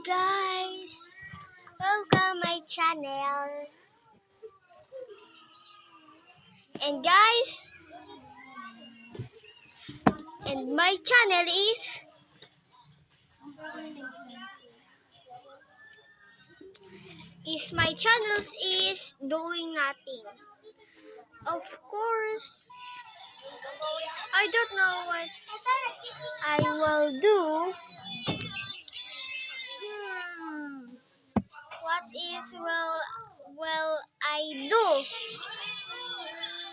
guys, welcome my channel. And guys, and my channel is doing nothing. Of course, I don't know what I will do. What will I do?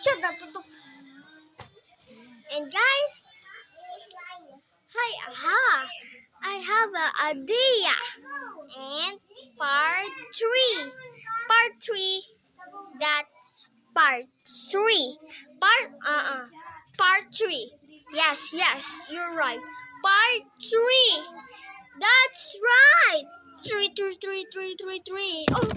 Shut up. And guys, I have an idea. And part 3. That's part 3. Part 3. Yes, you're right. Part 3. That's right. 3. Oh.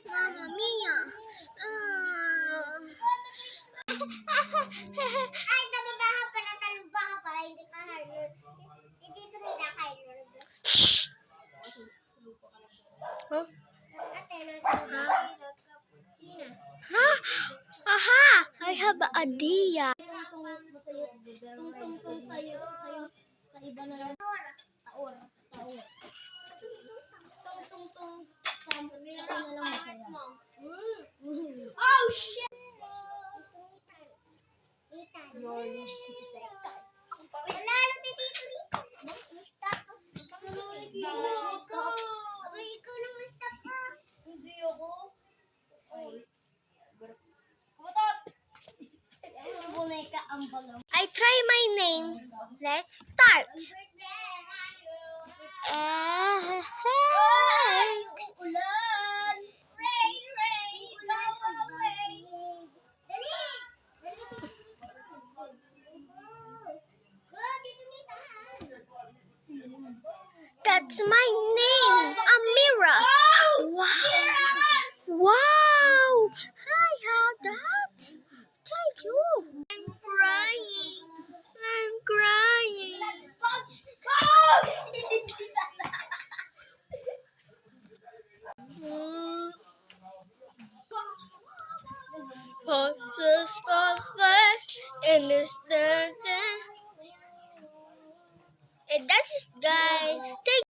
Mamma mia. Ay, talubaha pa hindi ka hard. Hindi tumida kayo. Huh? Aha! I have an idea. Tungtong sa'yo sa iba na lang. Taor. Tungtong sa iba na lang masaya. Oh, shit! Lalo dito dito. Stop. Stop. Ikaw na stop ka. Hindi ako. I try my name. Let's start. Ulan. Rain. Go away. Dali. That's my name, Amira. Wow! I have that. Thank you. I'm crying. Put the stuff in this day.